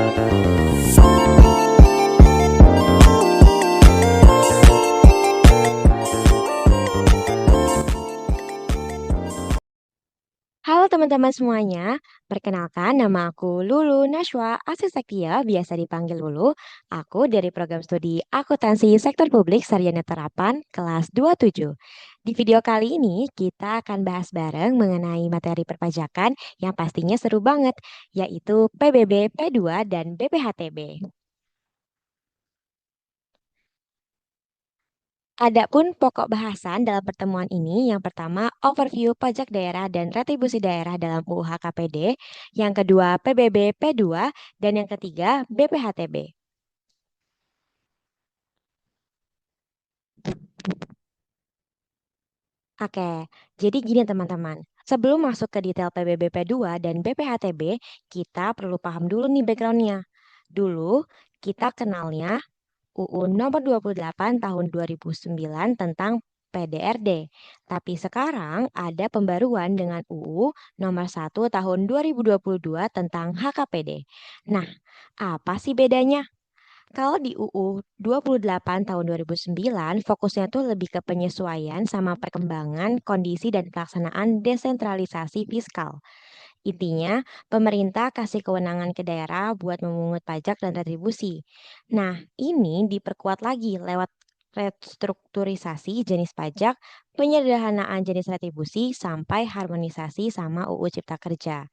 Halo teman-teman semuanya, perkenalkan nama aku Lulu Nashwa Asisektia, biasa dipanggil Lulu. Aku dari program studi Akuntansi Sektor Publik Sarjana Terapan kelas 27. Di video kali ini kita akan bahas bareng mengenai materi perpajakan yang pastinya seru banget, yaitu PBB, P2, dan BPHTB. Adapun pokok bahasan dalam pertemuan ini, yang pertama overview pajak daerah dan retribusi daerah dalam UU HKPD, yang kedua PBB P2, dan yang ketiga BPHTB. Oke, jadi gini teman-teman. Sebelum masuk ke detail PBB P2 dan BPHTB, kita perlu paham dulu nih backgroundnya. Dulu kita kenalnya UU Nomor 28 Tahun 2009 tentang PDRD. Tapi sekarang ada pembaruan dengan UU Nomor 1 Tahun 2022 tentang HKPD. Nah, apa sih bedanya? Kalau di UU 28 tahun 2009, fokusnya tuh lebih ke penyesuaian sama perkembangan kondisi dan pelaksanaan desentralisasi fiskal. Intinya, pemerintah kasih kewenangan ke daerah buat memungut pajak dan retribusi. Nah, ini diperkuat lagi lewat restrukturisasi jenis pajak, penyederhanaan jenis retribusi, sampai harmonisasi sama UU Cipta Kerja.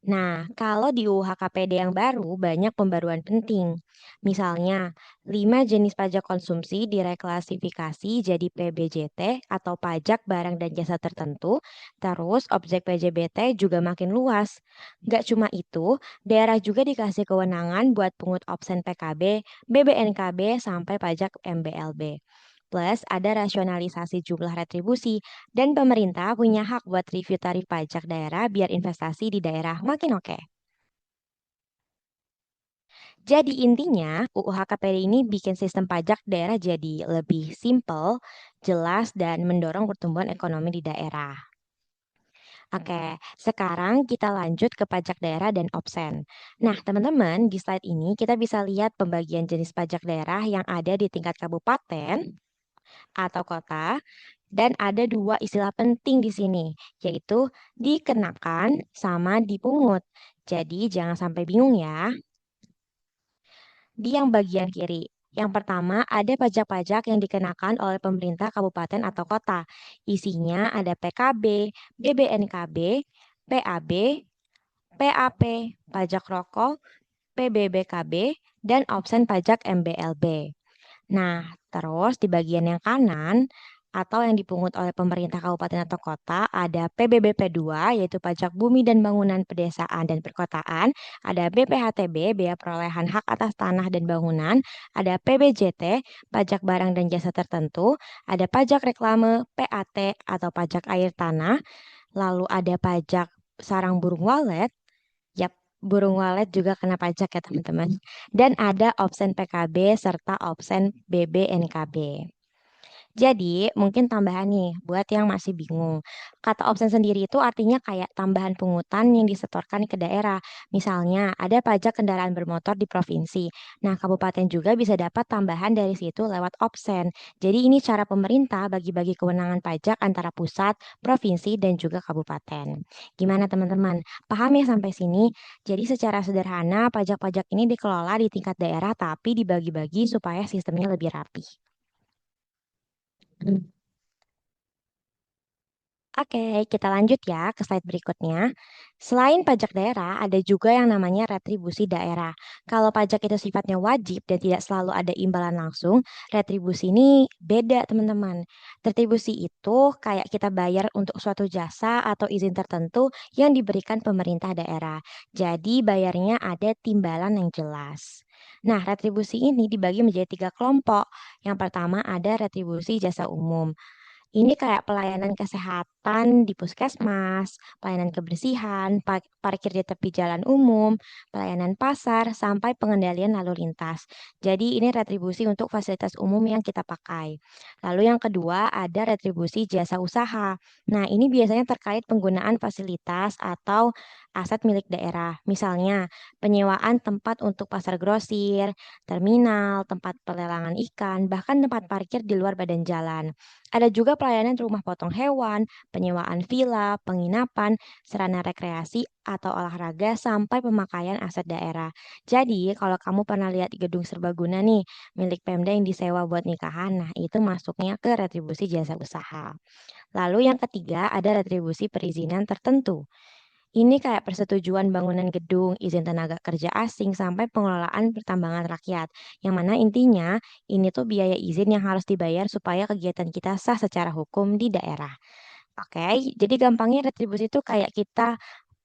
Nah, kalau di UU HKPD yang baru banyak pembaruan penting. Misalnya, 5 jenis pajak konsumsi direklasifikasi jadi PBJT atau pajak barang dan jasa tertentu, terus objek PJBT juga makin luas. Gak cuma itu, daerah juga dikasih kewenangan buat pungut absen PKB, BBNKB, sampai pajak MBLB. Plus, ada rasionalisasi jumlah retribusi, dan pemerintah punya hak buat review tarif pajak daerah biar investasi di daerah makin oke. Jadi intinya, UU HKPD ini bikin sistem pajak daerah jadi lebih simpel, jelas, dan mendorong pertumbuhan ekonomi di daerah. Oke, sekarang kita lanjut ke pajak daerah dan obsen. Nah, teman-teman, di slide ini kita bisa lihat pembagian jenis pajak daerah yang ada di tingkat kabupaten atau kota, dan ada dua istilah penting di sini, yaitu dikenakan sama dipungut. Jadi jangan sampai bingung ya. Di yang bagian kiri, yang pertama ada pajak-pajak yang dikenakan oleh pemerintah kabupaten atau kota. Isinya ada PKB, BBNKB, PAB, PAP, pajak rokok, PBBKB, dan opsen pajak MBLB. Nah, terus di bagian yang kanan atau yang dipungut oleh pemerintah kabupaten atau kota ada PBBP2 yaitu pajak bumi dan bangunan pedesaan dan perkotaan, ada BPHTB biaya perolehan hak atas tanah dan bangunan, ada PBJT pajak barang dan jasa tertentu, ada pajak reklame PAT atau pajak air tanah, lalu ada pajak sarang burung walet. Yap, burung walet juga kena pajak ya teman-teman. Dan ada opsen PKB serta opsen BBNKB. Jadi, mungkin tambahan nih buat yang masih bingung. Kata opsen sendiri itu artinya kayak tambahan pungutan yang disetorkan ke daerah. Misalnya, ada pajak kendaraan bermotor di provinsi. Nah, kabupaten juga bisa dapat tambahan dari situ lewat opsen. Jadi, ini cara pemerintah bagi-bagi kewenangan pajak antara pusat, provinsi, dan juga kabupaten. Gimana teman-teman? Paham ya sampai sini? Jadi, secara sederhana, pajak-pajak ini dikelola di tingkat daerah tapi dibagi-bagi supaya sistemnya lebih rapi. Oke, kita lanjut ya ke slide berikutnya. Selain pajak daerah, ada juga yang namanya retribusi daerah. Kalau pajak itu sifatnya wajib dan tidak selalu ada imbalan langsung, retribusi ini beda, teman-teman. Retribusi itu kayak kita bayar untuk suatu jasa atau izin tertentu yang diberikan pemerintah daerah. Jadi, bayarnya ada timbalan yang jelas. Nah, retribusi ini dibagi menjadi tiga kelompok. Yang pertama ada retribusi jasa umum. Ini kayak pelayanan kesehatan perawatan di puskesmas, pelayanan kebersihan, parkir di tepi jalan umum, pelayanan pasar, sampai pengendalian lalu lintas. Jadi ini retribusi untuk fasilitas umum yang kita pakai. Lalu yang kedua ada retribusi jasa usaha. Nah, ini biasanya terkait penggunaan fasilitas atau aset milik daerah. Misalnya, penyewaan tempat untuk pasar grosir, terminal, tempat pelelangan ikan, bahkan tempat parkir di luar badan jalan. Ada juga pelayanan rumah potong hewan, penyewaan villa, penginapan, sarana rekreasi atau olahraga sampai pemakaian aset daerah. Jadi, kalau kamu pernah lihat gedung serbaguna nih, milik Pemda yang disewa buat nikahan, nah itu masuknya ke retribusi jasa usaha. Lalu yang ketiga ada retribusi perizinan tertentu. Ini kayak persetujuan bangunan gedung, izin tenaga kerja asing, sampai pengelolaan pertambangan rakyat. Yang mana intinya, ini tuh biaya izin yang harus dibayar supaya kegiatan kita sah secara hukum di daerah. Oke, jadi gampangnya retribusi itu kayak kita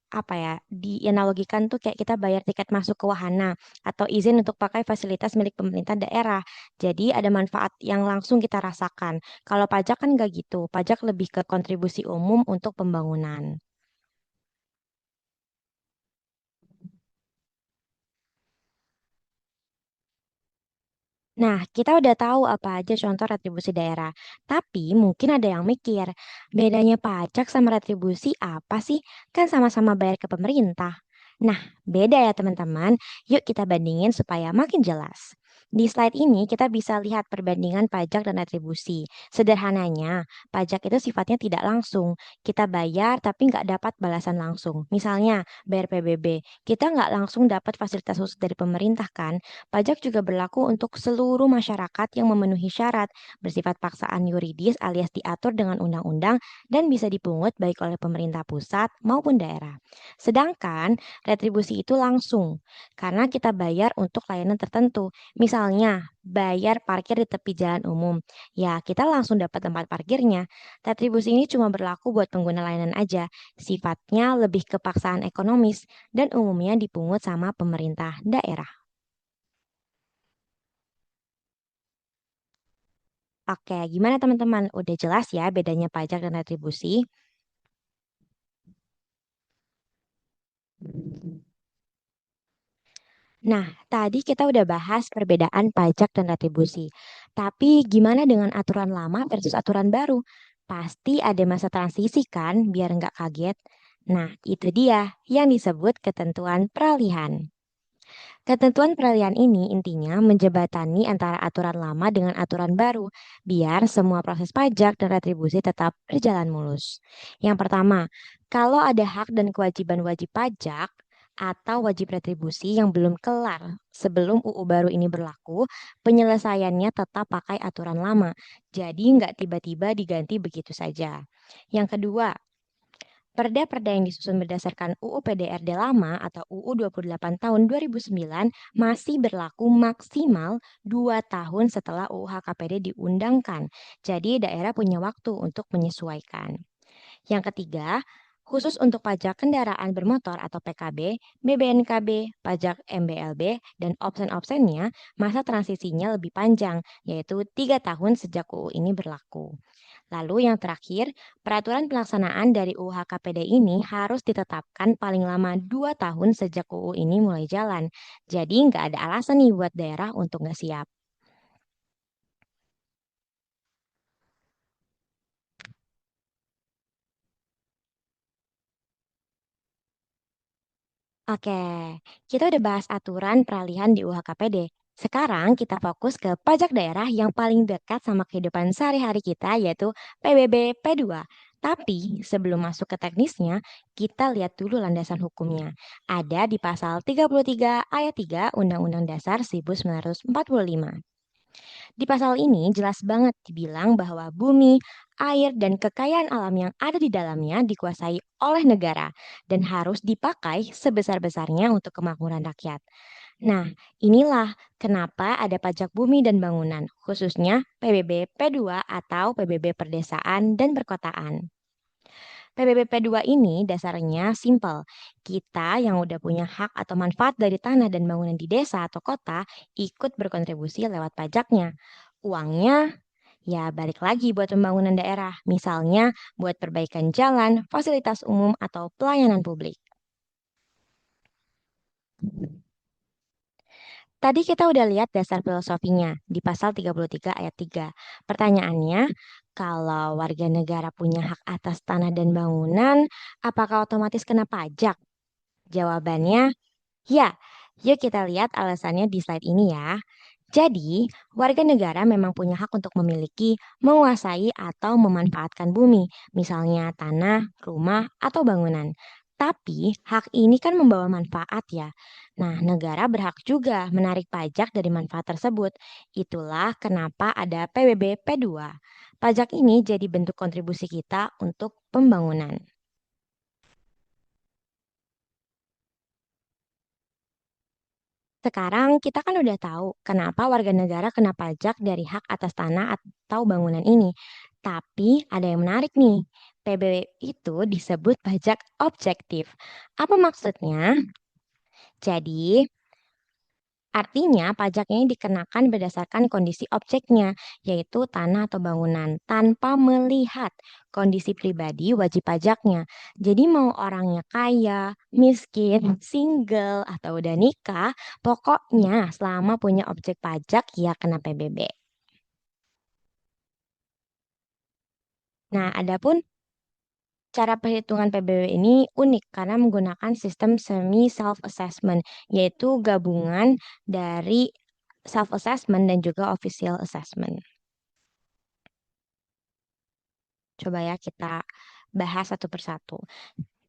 apa ya, dianalogikan tuh kayak kita bayar tiket masuk ke wahana atau izin untuk pakai fasilitas milik pemerintah daerah. Jadi ada manfaat yang langsung kita rasakan. Kalau pajak kan nggak gitu, pajak lebih ke kontribusi umum untuk pembangunan. Nah, kita udah tahu apa aja contoh retribusi daerah. Tapi mungkin ada yang mikir, bedanya pajak sama retribusi apa sih? Kan sama-sama bayar ke pemerintah. Nah, beda ya teman-teman. Yuk kita bandingin supaya makin jelas. Di slide ini kita bisa lihat perbandingan pajak dan retribusi. Sederhananya, pajak itu sifatnya tidak langsung. Kita bayar tapi nggak dapat balasan langsung. Misalnya, bayar PBB, kita nggak langsung dapat fasilitas khusus dari pemerintah kan? Pajak juga berlaku untuk seluruh masyarakat yang memenuhi syarat, bersifat paksaan yuridis alias diatur dengan undang-undang dan bisa dipungut baik oleh pemerintah pusat maupun daerah. Sedangkan retribusi itu langsung, karena kita bayar untuk layanan tertentu. Misalnya, bayar parkir di tepi jalan umum. Ya, kita langsung dapat tempat parkirnya. Retribusi ini cuma berlaku buat pengguna layanan aja. Sifatnya lebih ke paksaan ekonomis dan umumnya dipungut sama pemerintah daerah. Oke, gimana teman-teman? Udah jelas ya bedanya pajak dan retribusi? Nah, tadi kita udah bahas perbedaan pajak dan retribusi. Tapi gimana dengan aturan lama versus aturan baru? Pasti ada masa transisi kan, biar nggak kaget. Nah, itu dia yang disebut ketentuan peralihan. Ketentuan peralihan ini intinya menjebatani antara aturan lama dengan aturan baru, biar semua proses pajak dan retribusi tetap berjalan mulus. Yang pertama, kalau ada hak dan kewajiban wajib pajak atau wajib retribusi yang belum kelar sebelum UU baru ini berlaku, penyelesaiannya tetap pakai aturan lama. Jadi nggak tiba-tiba diganti begitu saja. Yang kedua, perda-perda yang disusun berdasarkan UU PDRD lama atau UU 28 tahun 2009 masih berlaku maksimal 2 tahun setelah UU HKPD diundangkan. Jadi daerah punya waktu untuk menyesuaikan. Yang ketiga, khusus untuk pajak kendaraan bermotor atau PKB, BBNKB, pajak MBLB, dan opsen-opsennya, masa transisinya lebih panjang, yaitu 3 tahun sejak UU ini berlaku. Lalu yang terakhir, peraturan pelaksanaan dari UU HKPD ini harus ditetapkan paling lama 2 tahun sejak UU ini mulai jalan. Jadi nggak ada alasan nih buat daerah untuk nggak siap. Oke, kita udah bahas aturan peralihan di UHKPD. Sekarang kita fokus ke pajak daerah yang paling dekat sama kehidupan sehari-hari kita yaitu PBB P2. Tapi sebelum masuk ke teknisnya, kita lihat dulu landasan hukumnya. Ada di pasal 33 ayat 3 Undang-Undang Dasar 1945. Di pasal ini jelas banget dibilang bahwa bumi, air, dan kekayaan alam yang ada di dalamnya dikuasai oleh negara dan harus dipakai sebesar-besarnya untuk kemakmuran rakyat. Nah, inilah kenapa ada pajak bumi dan bangunan, khususnya PBB P2 atau PBB Perdesaan dan Perkotaan. PBB P2 ini dasarnya simpel. Kita yang udah punya hak atau manfaat dari tanah dan bangunan di desa atau kota ikut berkontribusi lewat pajaknya. Uangnya Ya, balik lagi buat pembangunan daerah, misalnya buat perbaikan jalan, fasilitas umum, atau pelayanan publik. Tadi kita udah lihat dasar filosofinya di pasal 33 ayat 3. Pertanyaannya, kalau warga negara punya hak atas tanah dan bangunan, apakah otomatis kena pajak? Jawabannya, ya. Yuk kita lihat alasannya di slide ini ya. Jadi, warga negara memang punya hak untuk memiliki, menguasai, atau memanfaatkan bumi, misalnya tanah, rumah, atau bangunan. Tapi, hak ini kan membawa manfaat ya. Nah, negara berhak juga menarik pajak dari manfaat tersebut. Itulah kenapa ada PBB P2. Pajak ini jadi bentuk kontribusi kita untuk pembangunan. Sekarang kita kan udah tahu kenapa warga negara kena pajak dari hak atas tanah atau bangunan ini. Tapi ada yang menarik nih. PBB itu disebut pajak objektif. Apa maksudnya? Jadi, artinya pajaknya ini dikenakan berdasarkan kondisi objeknya, yaitu tanah atau bangunan, tanpa melihat kondisi pribadi wajib pajaknya. Jadi mau orangnya kaya, miskin, single, atau udah nikah, pokoknya selama punya objek pajak ya kena PBB. Nah, adapun cara perhitungan PBB ini unik karena menggunakan sistem semi self-assessment, yaitu gabungan dari self-assessment dan juga official assessment. Coba ya kita bahas satu persatu.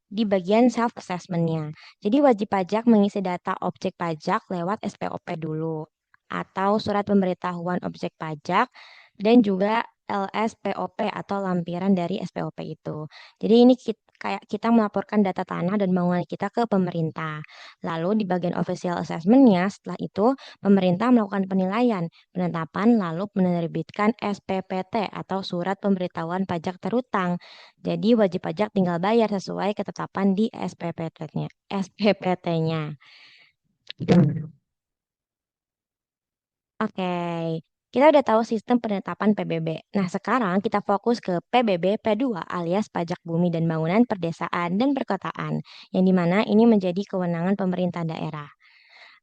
Di bagian self-assessment-nya. Jadi wajib pajak mengisi data objek pajak lewat SPOP dulu atau surat pemberitahuan objek pajak dan juga LSPOP atau lampiran dari SPOP itu. Jadi ini kayak kita melaporkan data tanah dan bangunan kita ke pemerintah. Lalu di bagian official assessment-nya setelah itu pemerintah melakukan penilaian, penetapan lalu menerbitkan SPPT atau surat pemberitahuan pajak terutang. Jadi wajib pajak tinggal bayar sesuai ketetapan di SPPT-nya. SPPT-nya. Oke, kita udah tahu sistem penetapan PBB. Nah, sekarang kita fokus ke PBB P2 alias Pajak Bumi dan Bangunan Perdesaan dan Perkotaan, yang dimana ini menjadi kewenangan pemerintah daerah.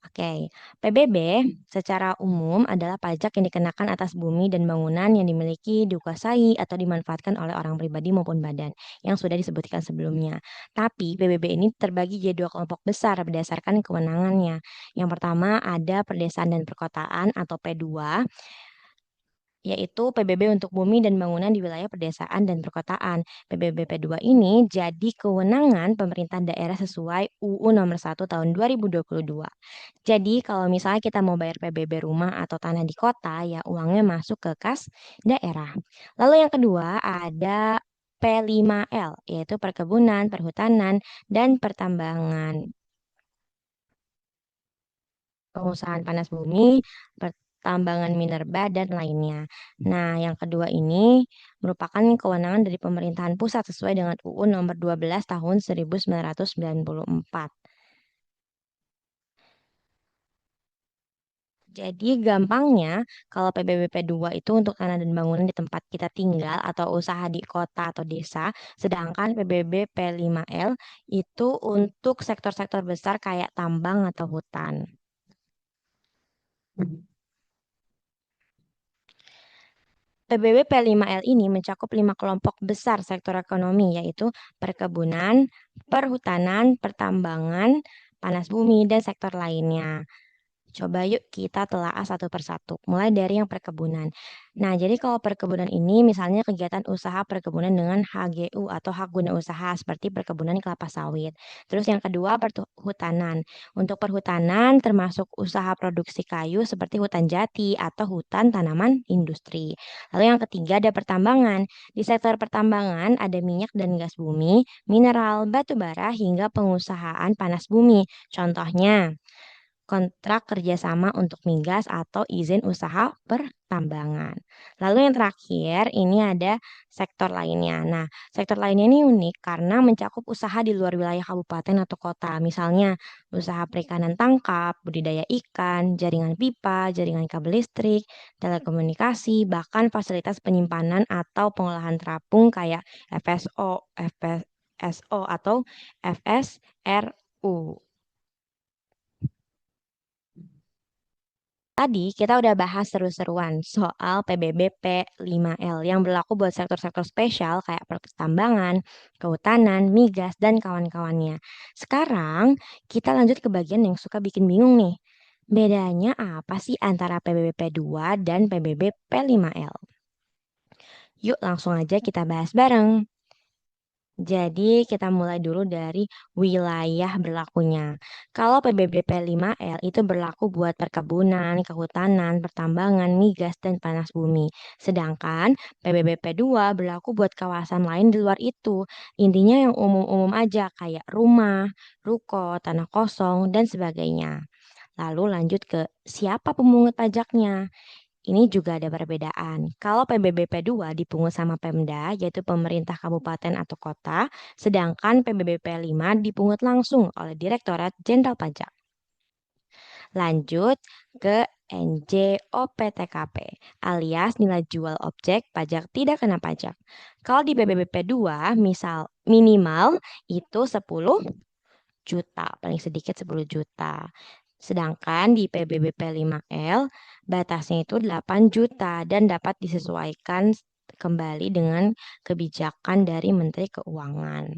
Oke, PBB secara umum adalah pajak yang dikenakan atas bumi dan bangunan yang dimiliki, dikuasai, atau dimanfaatkan oleh orang pribadi maupun badan yang sudah disebutkan sebelumnya. Tapi PBB ini terbagi jadi dua kelompok besar berdasarkan kewenangannya. Yang pertama ada perdesaan dan perkotaan atau P2, yaitu PBB untuk bumi dan bangunan di wilayah pedesaan dan perkotaan. PBB P2 ini jadi kewenangan pemerintah daerah sesuai UU Nomor 1 Tahun 2022. Jadi kalau misalnya kita mau bayar PBB rumah atau tanah di kota, ya uangnya masuk ke kas daerah. Lalu yang kedua ada P5L, yaitu perkebunan, perhutanan, dan pertambangan. Pengusahaan panas bumi, pertambangan minerba, dan lainnya. Nah, yang kedua ini merupakan kewenangan dari pemerintahan pusat sesuai dengan UU Nomor 12 Tahun 1994. Jadi gampangnya, kalau PBB P2 itu untuk tanah dan bangunan di tempat kita tinggal atau usaha di kota atau desa, sedangkan PBB P5L itu untuk sektor-sektor besar kayak tambang atau hutan. PBB P5L ini mencakup 5 kelompok besar sektor ekonomi, yaitu perkebunan, perhutanan, pertambangan, panas bumi, dan sektor lainnya. Coba yuk kita telaah satu persatu, mulai dari yang perkebunan. Nah, jadi kalau perkebunan ini misalnya kegiatan usaha perkebunan dengan HGU atau hak guna usaha seperti perkebunan kelapa sawit. Terus yang kedua perhutanan. Untuk perhutanan termasuk usaha produksi kayu seperti hutan jati atau hutan tanaman industri. Lalu yang ketiga ada pertambangan. Di sektor pertambangan ada minyak dan gas bumi, mineral, batu bara hingga pengusahaan panas bumi. Contohnya kontrak kerjasama untuk migas atau izin usaha pertambangan. Lalu yang terakhir ini ada sektor lainnya. Nah, sektor lainnya ini unik karena mencakup usaha di luar wilayah kabupaten atau kota. Misalnya usaha perikanan tangkap, budidaya ikan, jaringan pipa, jaringan kabel listrik, telekomunikasi, bahkan fasilitas penyimpanan atau pengolahan terapung kayak FSO, FSO atau FSRU. Tadi kita udah bahas seru-seruan soal PBBP 5L yang berlaku buat sektor-sektor spesial kayak pertambangan, kehutanan, migas, dan kawan-kawannya. Sekarang kita lanjut ke bagian yang suka bikin bingung nih. Bedanya apa sih antara PBBP 2 dan PBBP 5L? Yuk langsung aja kita bahas bareng. Jadi kita mulai dulu dari wilayah berlakunya. Kalau PBBP 5L itu berlaku buat perkebunan, kehutanan, pertambangan, migas, dan panas bumi. Sedangkan PBBP 2 berlaku buat kawasan lain di luar itu. Intinya yang umum-umum aja kayak rumah, ruko, tanah kosong, dan sebagainya. Lalu lanjut ke siapa pemungut pajaknya. Ini juga ada perbedaan. Kalau PBBP 2 dipungut sama Pemda, yaitu pemerintah kabupaten atau kota, sedangkan PBBP 5 dipungut langsung oleh Direktorat Jenderal Pajak. Lanjut ke NJOPTKP alias nilai jual objek pajak tidak kena pajak. Kalau di PBBP 2 misal minimal itu 10 juta, paling sedikit 10 juta. Sedangkan di PBBP 5L batasnya itu 8 juta dan dapat disesuaikan kembali dengan kebijakan dari Menteri Keuangan.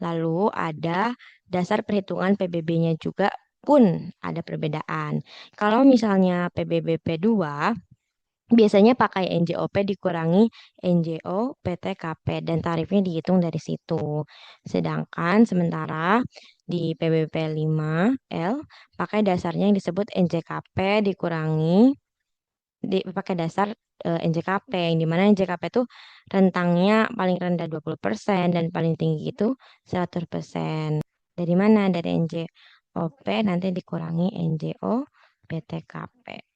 Lalu ada dasar perhitungan PBB-nya juga pun ada perbedaan. Kalau misalnya PBBP 2 biasanya pakai NJOP dikurangi NJO PTKP dan tarifnya dihitung dari situ. Sedangkan sementara di PBB 5L pakai dasarnya yang disebut NJKP dikurangi pakai dasar NJKP yang dimana NJKP itu rentangnya paling rendah 20% dan paling tinggi itu 100%. Dari mana? Dari NJOP nanti dikurangi NJO PTKP.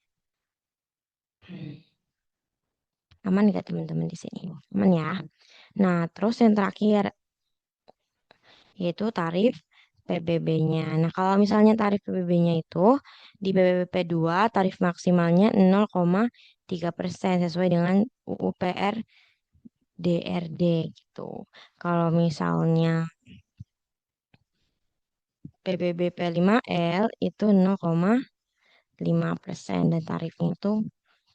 Aman nggak teman-teman di sini? Aman ya. Nah, terus yang terakhir yaitu tarif PBB-nya. Nah, kalau misalnya tarif PBB-nya itu di PBBP 2 tarif maksimalnya 0,3% sesuai dengan UU PR DRD gitu. Kalau misalnya PBBP 5L itu 0,5% dan tarifnya itu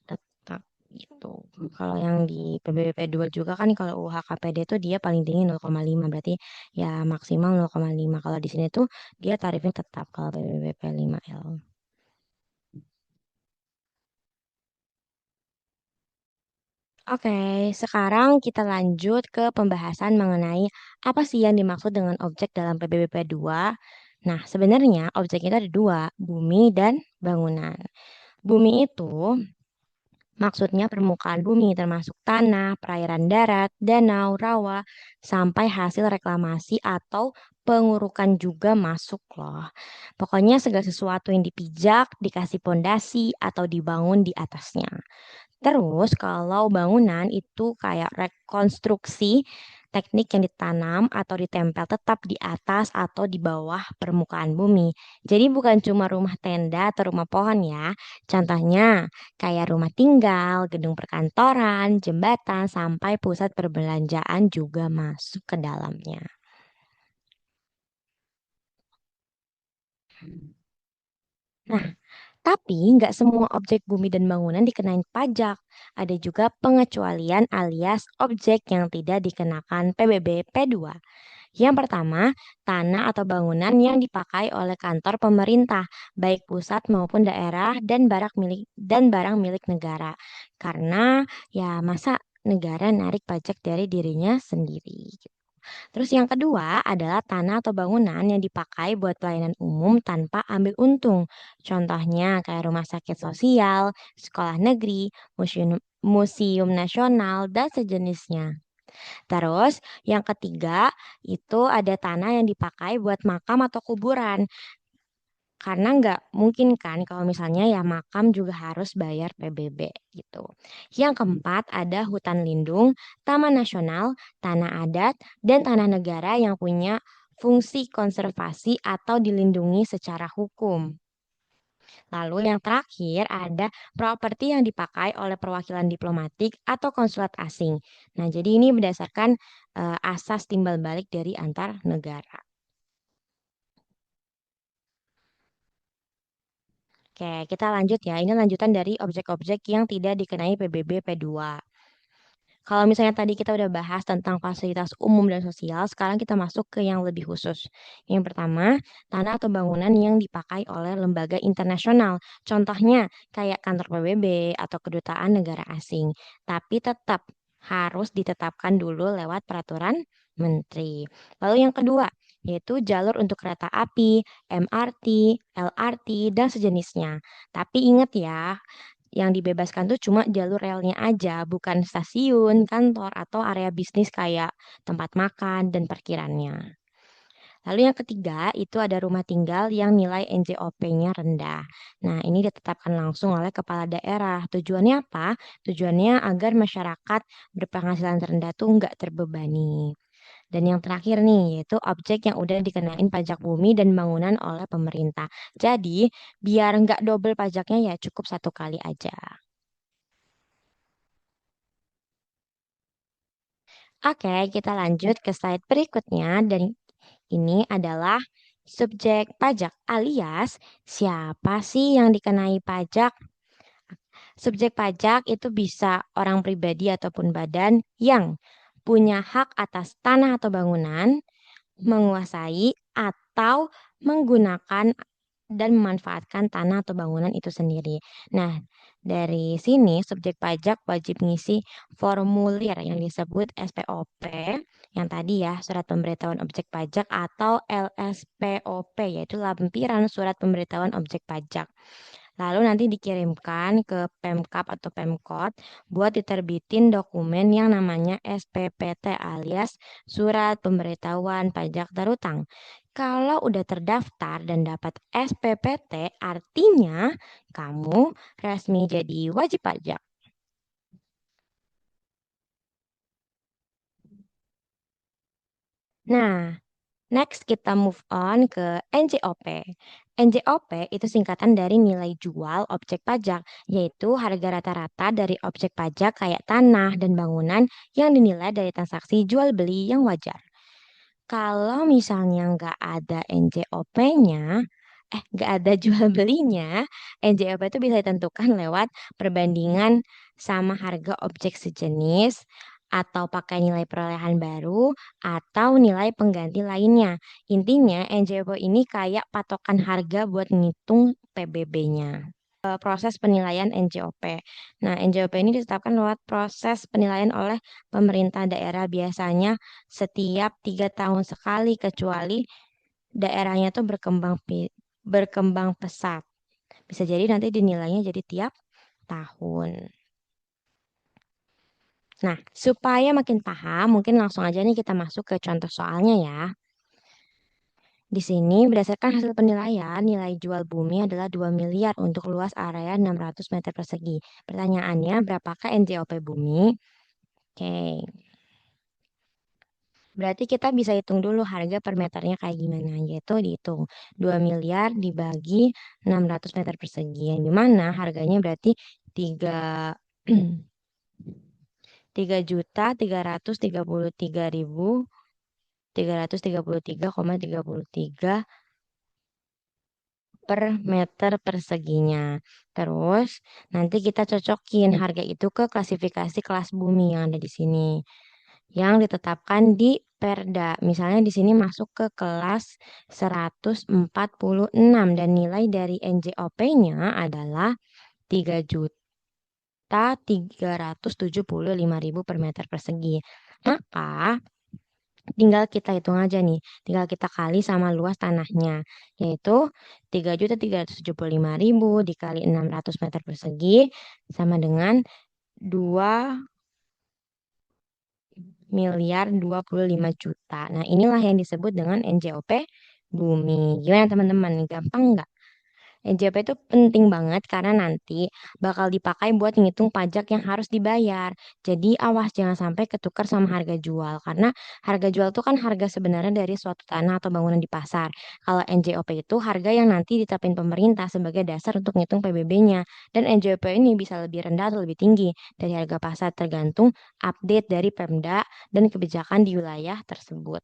tetap gitu. Kalau yang di PBBP 2 juga kan kalau UHKPD itu dia paling tinggi 0,5 berarti ya maksimal 0,5. Kalau di sini tuh dia tarifnya tetap kalau PBBP 5L. Oke, sekarang kita lanjut ke pembahasan mengenai apa sih yang dimaksud dengan objek dalam PBBP 2. Nah, sebenarnya objek itu ada dua, bumi dan bangunan. Bumi itu maksudnya permukaan bumi termasuk tanah, perairan darat, danau, rawa, sampai hasil reklamasi atau pengurukan juga masuk loh. Pokoknya segala sesuatu yang dipijak, dikasih pondasi, atau dibangun di atasnya. Terus kalau bangunan itu kayak rekonstruksi teknik yang ditanam atau ditempel tetap di atas atau di bawah permukaan bumi. Jadi bukan cuma rumah tenda atau rumah pohon ya. Contohnya kayak rumah tinggal, gedung perkantoran, jembatan, sampai pusat perbelanjaan juga masuk ke dalamnya. Nah, tapi nggak semua objek bumi dan bangunan dikenain pajak. Ada juga pengecualian alias objek yang tidak dikenakan PBB P2. Yang pertama, tanah atau bangunan yang dipakai oleh kantor pemerintah, baik pusat maupun daerah dan barang milik negara. Karena ya masa negara narik pajak dari dirinya sendiri. Terus yang kedua adalah tanah atau bangunan yang dipakai buat pelayanan umum tanpa ambil untung. Contohnya kayak rumah sakit sosial, sekolah negeri, museum, museum nasional, dan sejenisnya. Terus yang ketiga itu ada tanah yang dipakai buat makam atau kuburan. Karena nggak mungkin kan kalau misalnya ya makam juga harus bayar PBB gitu. Yang keempat ada hutan lindung, taman nasional, tanah adat, dan tanah negara yang punya fungsi konservasi atau dilindungi secara hukum. Lalu yang terakhir ada properti yang dipakai oleh perwakilan diplomatik atau konsulat asing. Nah, jadi ini berdasarkan asas timbal balik dari antar negara. Oke, kita lanjut ya. Ini lanjutan dari objek-objek yang tidak dikenai PBB P2. Kalau misalnya tadi kita udah bahas tentang fasilitas umum dan sosial, sekarang kita masuk ke yang lebih khusus. Yang pertama, tanah atau bangunan yang dipakai oleh lembaga internasional. Contohnya kayak kantor PBB atau kedutaan negara asing. Tapi tetap harus ditetapkan dulu lewat peraturan menteri. Lalu yang kedua, yaitu jalur untuk kereta api, MRT, LRT, dan sejenisnya. Tapi ingat ya, yang dibebaskan tuh cuma jalur relnya aja, bukan stasiun, kantor, atau area bisnis kayak tempat makan dan parkirannya. Lalu yang ketiga, itu ada rumah tinggal yang nilai NJOP-nya rendah. Nah, ini ditetapkan langsung oleh kepala daerah. Tujuannya apa? Tujuannya agar masyarakat berpenghasilan rendah tuh nggak terbebani. Dan yang terakhir nih, yaitu objek yang udah dikenain pajak bumi dan bangunan oleh pemerintah. Jadi, biar nggak double pajaknya ya cukup satu kali aja. Oke, kita lanjut ke slide berikutnya. Dan ini adalah subjek pajak alias siapa sih yang dikenai pajak? Subjek pajak itu bisa orang pribadi ataupun badan yang punya hak atas tanah atau bangunan, menguasai atau menggunakan dan memanfaatkan tanah atau bangunan itu sendiri. Nah, dari sini subjek pajak wajib ngisi formulir yang disebut SPOP, yang tadi ya, Surat Pemberitahuan Objek Pajak atau LSPOP, yaitu lampiran Surat Pemberitahuan Objek Pajak. Lalu nanti dikirimkan ke Pemkap atau Pemkot buat diterbitin dokumen yang namanya SPPT alias Surat Pemberitahuan Pajak Terutang. Kalau udah terdaftar dan dapat SPPT, artinya kamu resmi jadi wajib pajak. Nah, next kita move on ke NJOP. NJOP itu singkatan dari nilai jual objek pajak, yaitu harga rata-rata dari objek pajak kayak tanah dan bangunan yang dinilai dari transaksi jual beli yang wajar. Kalau misalnya nggak ada NJOP-nya, nggak ada jual belinya, NJOP itu bisa ditentukan lewat perbandingan sama harga objek sejenis, atau pakai nilai perolehan baru, atau nilai pengganti lainnya. Intinya, NJOP ini kayak patokan harga buat ngitung PBB-nya. Proses penilaian NJOP. Nah, NJOP ini ditetapkan lewat proses penilaian oleh pemerintah daerah biasanya setiap 3 tahun sekali, kecuali daerahnya tuh berkembang pesat. Bisa jadi nanti dinilainya jadi tiap tahun. Nah, supaya makin paham, mungkin langsung aja nih kita masuk ke contoh soalnya ya. Di sini, berdasarkan hasil penilaian, nilai jual bumi adalah 2 miliar untuk luas area 600 meter persegi. Pertanyaannya, berapakah NJOP bumi? Oke, berarti kita bisa hitung dulu harga per meternya kayak gimana, yaitu dihitung 2 miliar dibagi 600 meter persegi, yang dimana harganya berarti 3 3.333.333,33 per meter perseginya. Terus nanti kita cocokin harga itu ke klasifikasi kelas bumi yang ada di sini, yang ditetapkan di Perda. Misalnya di sini masuk ke kelas 146 dan nilai dari NJOP-nya adalah 3.375.000 per meter persegi. Maka tinggal kita hitung aja nih, tinggal kita kali sama luas tanahnya, yaitu 3.375.000 dikali 600 meter persegi sama dengan 2.025.000.000. Nah, inilah yang disebut dengan NJOP bumi. Gimana teman-teman? Gampang nggak? NJP itu penting banget karena nanti bakal dipakai buat ngitung pajak yang harus dibayar. Jadi awas jangan sampai ketukar sama harga jual karena harga jual itu kan harga sebenarnya dari suatu tanah atau bangunan di pasar. Kalau NJOP itu harga yang nanti ditetapin pemerintah sebagai dasar untuk ngitung PBB-nya. Dan NJOP ini bisa lebih rendah atau lebih tinggi dari harga pasar tergantung update dari Pemda dan kebijakan di wilayah tersebut.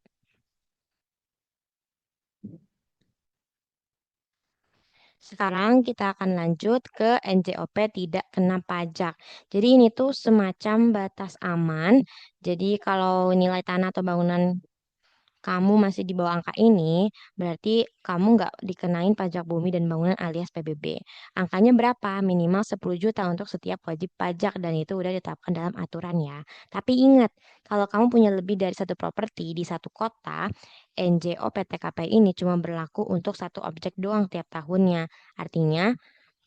Sekarang kita akan lanjut ke NJOP tidak kena pajak. Jadi ini tuh semacam batas aman. Jadi kalau nilai tanah atau bangunan kamu masih di bawah angka ini, berarti kamu nggak dikenain pajak bumi dan bangunan alias PBB. Angkanya berapa? Minimal 10 juta untuk setiap wajib pajak dan itu udah ditetapkan dalam aturan ya. Tapi ingat, kalau kamu punya lebih dari satu properti di satu kota, NJO PTKP ini cuma berlaku untuk satu objek doang tiap tahunnya. Artinya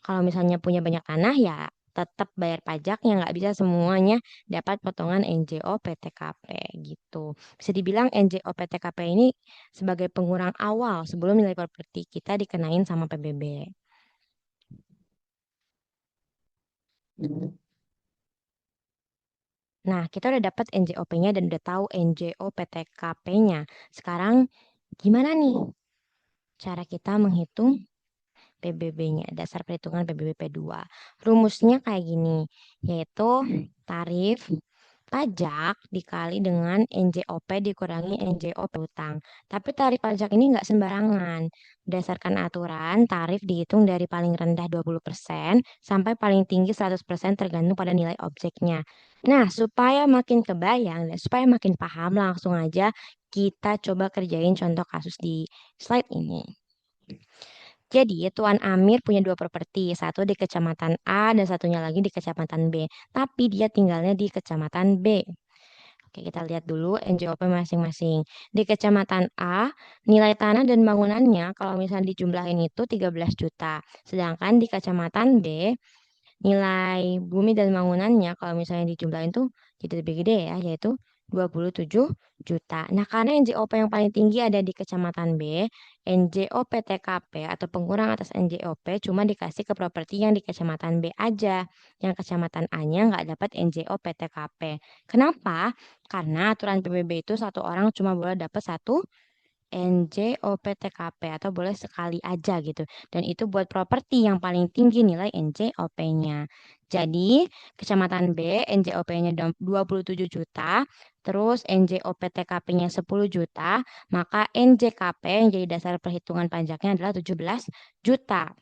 kalau misalnya punya banyak tanah ya tetap bayar pajaknya, nggak bisa semuanya dapat potongan NJO PTKP gitu. Bisa dibilang NJO PTKP ini sebagai pengurang awal sebelum nilai properti kita dikenain sama PBB. Nah, kita udah dapat NJOP-nya dan udah tahu NJO PTKP-nya. Sekarang gimana nih cara kita menghitung PBB-nya, dasar perhitungan PBB P2. Rumusnya kayak gini, yaitu tarif pajak dikali dengan NJOP dikurangi NJOP utang. Tapi tarif pajak ini nggak sembarangan. Berdasarkan aturan, tarif dihitung dari paling rendah 20% sampai paling tinggi 100% tergantung pada nilai objeknya. Nah, supaya makin kebayang dan supaya makin paham, langsung aja kita coba kerjain contoh kasus di slide ini. Jadi, Tuan Amir punya dua properti, satu di Kecamatan A dan satunya lagi di Kecamatan B. Tapi dia tinggalnya di Kecamatan B. Oke, kita lihat dulu NJOP masing-masing. Di Kecamatan A, nilai tanah dan bangunannya kalau misalnya dijumlahin itu 13 juta. Sedangkan di Kecamatan B, nilai bumi dan bangunannya kalau misalnya dijumlahin tuh jadi lebih gede ya, yaitu 27 juta. Nah, karena NJOP yang paling tinggi ada di Kecamatan B, NJOP TKP atau pengurang atas NJOP cuma dikasih ke properti yang di Kecamatan B aja. Yang Kecamatan A-nya nggak dapat NJOP TKP. Kenapa? Karena aturan PBB itu satu orang cuma boleh dapat satu NJOP-TKP atau boleh sekali aja gitu. Dan itu buat properti yang paling tinggi nilai NJOP-nya. Jadi, Kecamatan B NJOP-nya 27 juta, terus NJOP-TKP-nya 10 juta, maka NJKP yang jadi dasar perhitungan pajaknya adalah 17 juta.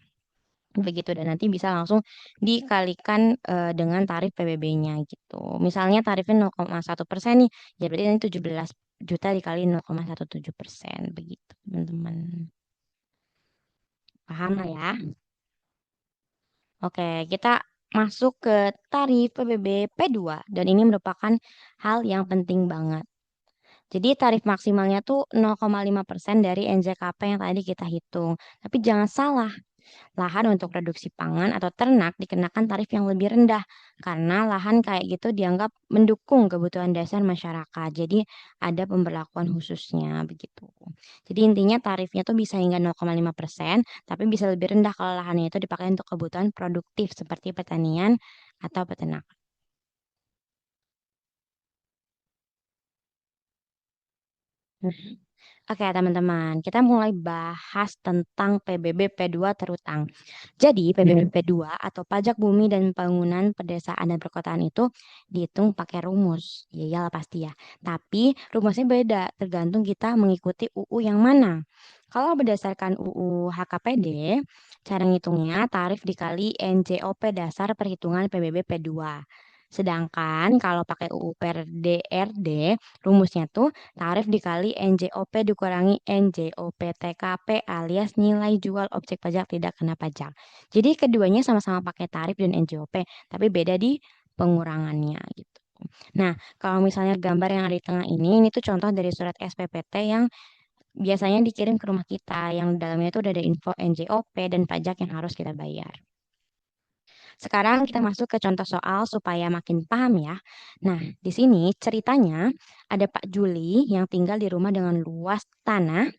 Begitu dan nanti bisa langsung dikalikan dengan tarif PBB-nya gitu. Misalnya tarifnya 0,1% nih, ya berarti nanti 17 juta dikali 0,17% begitu, teman-teman. Paham lah ya? Oke, kita masuk ke tarif PBB P2 dan ini merupakan hal yang penting banget. Jadi tarif maksimalnya tuh 0,5% dari NJKP yang tadi kita hitung. Tapi jangan salah, lahan untuk produksi pangan atau ternak dikenakan tarif yang lebih rendah karena lahan kayak gitu dianggap mendukung kebutuhan dasar masyarakat. Jadi ada pemberlakuan khususnya begitu. Jadi intinya tarifnya tuh bisa hingga 0,5%, tapi bisa lebih rendah kalau lahannya itu dipakai untuk kebutuhan produktif seperti pertanian atau peternakan. Oke, teman-teman, kita mulai bahas tentang PBB P2 terutang. Jadi, PBB P2 atau pajak bumi dan bangunan pedesaan dan perkotaan itu dihitung pakai rumus. Ya, iyalah pasti ya. Tapi rumusnya beda, tergantung kita mengikuti UU yang mana. Kalau berdasarkan UU HKPD, cara ngitungnya tarif dikali NJOP dasar perhitungan PBB P2. Sedangkan kalau pakai UU per DRD, rumusnya tuh tarif dikali NJOP dikurangi NJOP TKP alias nilai jual objek pajak tidak kena pajak. Jadi keduanya sama-sama pakai tarif dan NJOP, tapi beda di pengurangannya gitu. Nah, kalau misalnya gambar yang ada di tengah ini tuh contoh dari surat SPPT yang biasanya dikirim ke rumah kita, yang dalamnya itu udah ada info NJOP dan pajak yang harus kita bayar. Sekarang kita masuk ke contoh soal supaya makin paham ya. Nah, di sini ceritanya ada Pak Juli yang tinggal di rumah dengan luas tanah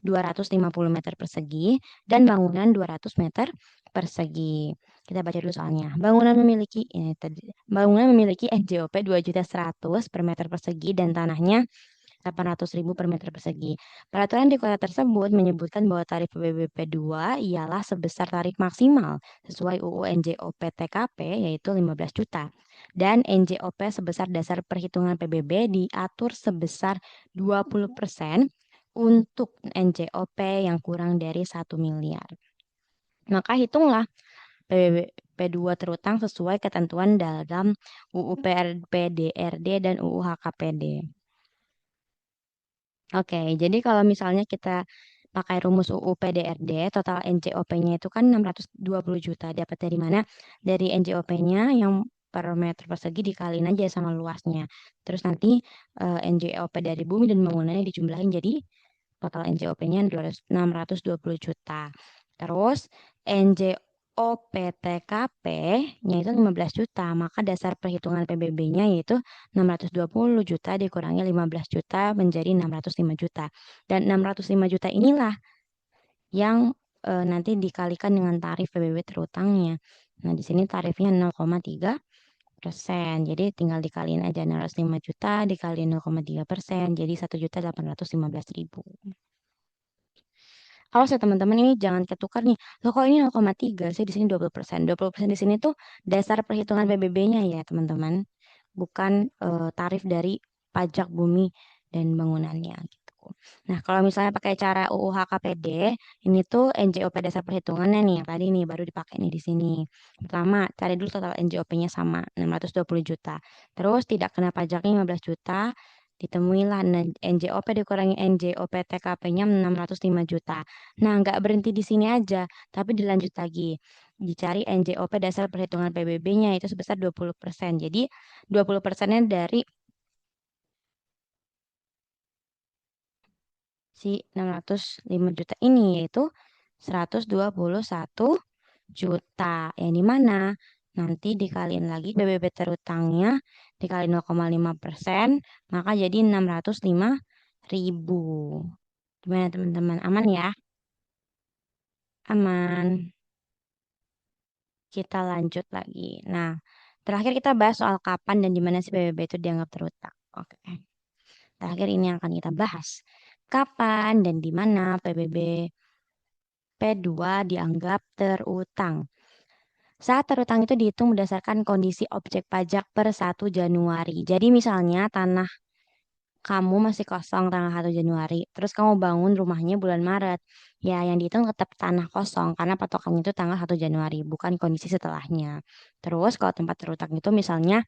250 meter persegi dan bangunan 200 meter persegi. Kita baca dulu soalnya. Bangunan memiliki NJOP 2.100.000 per meter persegi dan tanahnya 800.000 per meter persegi. Peraturan di kota tersebut menyebutkan bahwa tarif PBB 2 ialah sebesar tarif maksimal sesuai UU NJOP TKP yaitu 15 juta. Dan NJOP sebesar dasar perhitungan PBB diatur sebesar 20% untuk NJOP yang kurang dari 1 miliar. Maka hitunglah PBB P2 terutang sesuai ketentuan dalam UU PDRD dan UU HKPD. Oke, jadi kalau misalnya kita pakai rumus UU PDRD, total NJOP-nya itu kan 620 juta. Dapat dari mana? Dari NJOP-nya yang per meter persegi dikaliin aja sama luasnya. Terus nanti NJOP dari bumi dan bangunannya dijumlahin jadi total NJOP-nya 620 juta. Terus NJOP TKP-nya itu 15 juta, maka dasar perhitungan PBB-nya yaitu 620 juta dikurangi 15 juta menjadi 605 juta. Dan 605 juta inilah yang nanti dikalikan dengan tarif PBB terutangnya. Nah, di sini tarifnya 0,3%. Jadi tinggal dikaliin aja 605 juta dikaliin 0,3%. Jadi 1.815.000. Awas ya teman-teman ini jangan ketukar nih. Loh kok ini 0,3 sih di sini 20%. 20% di sini tuh dasar perhitungan PBB-nya ya teman-teman. Bukan tarif dari pajak bumi dan bangunannya gitu. Nah, kalau misalnya pakai cara UU HKPD, ini tuh NJOP dasar perhitungannya nih yang tadi nih baru dipakai nih di sini. Pertama, cari dulu total NJOP-nya sama 620 juta. Terus tidak kena pajaknya 15 juta, ditemuilah NJOP dikurangi NJOP TKP-nya 605 juta. Nah, nggak berhenti di sini aja, tapi dilanjut lagi. Dicari NJOP dasar perhitungan PBB-nya itu sebesar 20%. Jadi 20%-nya dari si 605 juta ini yaitu 121 juta. Yang di mana nanti dikaliin lagi PBB terutangnya dikali 0,5%, maka jadi 605.000. Gimana teman-teman? Aman ya? Aman. Kita lanjut lagi. Nah, terakhir kita bahas soal kapan dan di mana si PBB itu dianggap terutang. Oke. Terakhir ini yang akan kita bahas. Kapan dan di mana PBB P2 dianggap terutang? Saat terutang itu dihitung berdasarkan kondisi objek pajak per 1 Januari. Jadi misalnya tanah kamu masih kosong tanggal 1 Januari, terus kamu bangun rumahnya bulan Maret. Ya, yang dihitung tetap tanah kosong karena patokannya itu tanggal 1 Januari, bukan kondisi setelahnya. Terus kalau tempat terutang itu misalnya